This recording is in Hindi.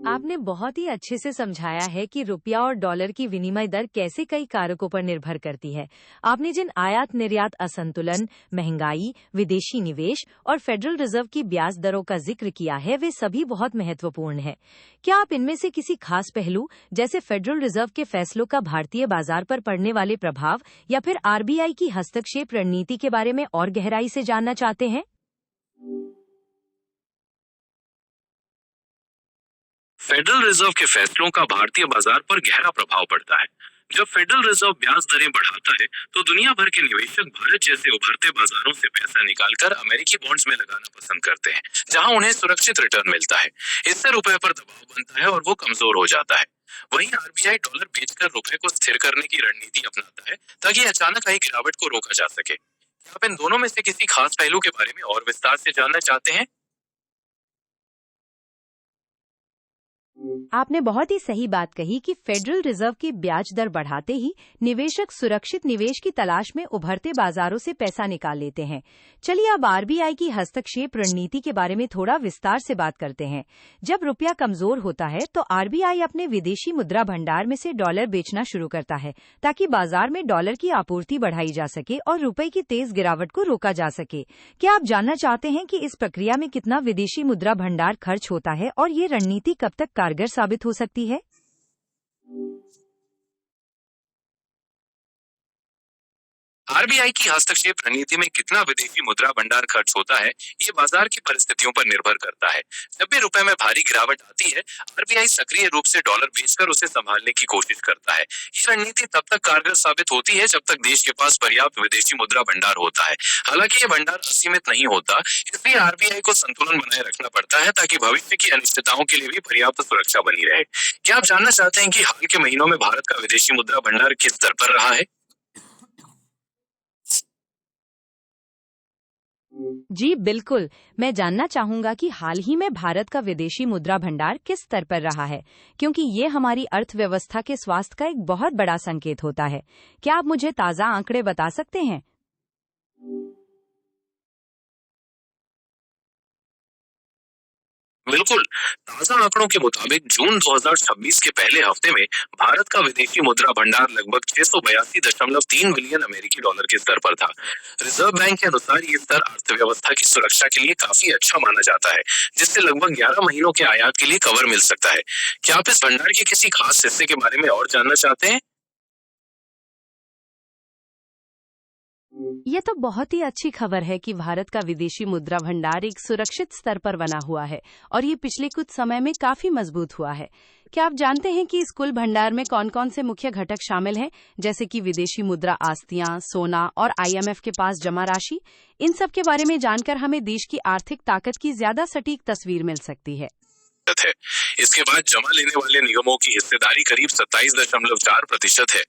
आपने बहुत ही अच्छे से समझाया है कि रुपया और डॉलर की विनिमय दर कैसे कई कारकों पर निर्भर करती है। आपने जिन आयात निर्यात असंतुलन, महंगाई, विदेशी निवेश और फेडरल रिजर्व की ब्याज दरों का जिक्र किया है, वे सभी बहुत महत्वपूर्ण है। क्या आप इनमें से किसी खास पहलू, जैसे फेडरल रिजर्व के फैसलों का भारतीय बाजार पर पड़ने वाले प्रभाव या फिर आरबीआई की हस्तक्षेप रणनीति के बारे में और गहराई से जानना चाहते हैं? फेडरल रिजर्व के फैसलों का भारतीय बाजार पर गहरा प्रभाव पड़ता है। जब फेडरल रिजर्व ब्याज दरें बढ़ाता है, तो दुनिया भर के निवेशक भारत जैसे उभरते बाजारों से पैसा निकालकर अमेरिकी बॉन्ड्स में लगाना पसंद करते हैं, जहां उन्हें सुरक्षित रिटर्न मिलता है। इससे रुपए पर दबाव बनता है और वो कमजोर हो जाता है। वहीं आरबीआई डॉलर बेचकर रुपए को स्थिर करने की रणनीति अपनाता है, ताकि अचानक आई गिरावट को रोका जा सके। क्या आप इन दोनों में से किसी खास पहलू के बारे में और विस्तार से जानना चाहते हैं? आपने बहुत ही सही बात कही कि फेडरल रिजर्व की ब्याज दर बढ़ाते ही निवेशक सुरक्षित निवेश की तलाश में उभरते बाजारों से पैसा निकाल लेते हैं। चलिए अब आरबीआई की हस्तक्षेप रणनीति के बारे में थोड़ा विस्तार से बात करते हैं। जब रुपया कमजोर होता है तो आरबीआई अपने विदेशी मुद्रा भंडार में से डॉलर बेचना शुरू करता है, ताकि बाजार में डॉलर की आपूर्ति बढ़ाई जा सके और रुपए की तेज गिरावट को रोका जा सके। क्या आप जानना चाहते हैं कि इस प्रक्रिया में कितना विदेशी मुद्रा भंडार खर्च होता है और ये रणनीति कब तक कारगर साबित हो सकती है? आरबीआई की हस्तक्षेप रणनीति में कितना विदेशी मुद्रा भंडार खर्च होता है, ये बाजार की परिस्थितियों पर निर्भर करता है। जब भी रुपए में भारी गिरावट आती है, आरबीआई सक्रिय रूप से डॉलर बेचकर उसे संभालने की कोशिश करता है। ये रणनीति तब तक कारगर साबित होती है जब तक देश के पास पर्याप्त विदेशी मुद्रा भंडार होता है। हालांकि ये भंडार असीमित नहीं होता, इसलिए आरबीआई को संतुलन बनाए रखना पड़ता है, ताकि भविष्य की अनिश्चितताओं के लिए भी पर्याप्त सुरक्षा बनी रहे। क्या आप जानना चाहते हैं कि हाल के महीनों में भारत का विदेशी मुद्रा भंडार किस स्तर पर रहा है? जी बिल्कुल, मैं जानना चाहूंगा कि हाल ही में भारत का विदेशी मुद्रा भंडार किस स्तर पर रहा है, क्योंकि ये हमारी अर्थव्यवस्था के स्वास्थ्य का एक बहुत बड़ा संकेत होता है। क्या आप मुझे ताज़ा आंकड़े बता सकते हैं? बिल्कुल। ताजा आंकड़ों के मुताबिक जून 2026 के पहले हफ्ते में भारत का विदेशी मुद्रा भंडार लगभग 682.3 बिलियन अमेरिकी डॉलर के स्तर पर था। रिजर्व बैंक के अनुसार ये स्तर अर्थव्यवस्था की सुरक्षा के लिए काफी अच्छा माना जाता है, जिससे लगभग 11 महीनों के आयात के लिए कवर मिल सकता है। क्या आप इस भंडार के किसी खास हिस्से के बारे में और जानना चाहते हैं? ये तो बहुत ही अच्छी खबर है कि भारत का विदेशी मुद्रा भंडार एक सुरक्षित स्तर पर बना हुआ है और ये पिछले कुछ समय में काफी मजबूत हुआ है। क्या आप जानते हैं कि इस कुल भंडार में कौन-कौन से मुख्य घटक शामिल हैं, जैसे कि विदेशी मुद्रा आस्तियां, सोना और आईएमएफ के पास जमा राशि? इन सब के बारे में जानकर हमें देश की आर्थिक ताकत की ज्यादा सटीक तस्वीर मिल सकती है। है। इसके बाद जमा लेने वाले निगमों की हिस्सेदारी करीब 27.4% है।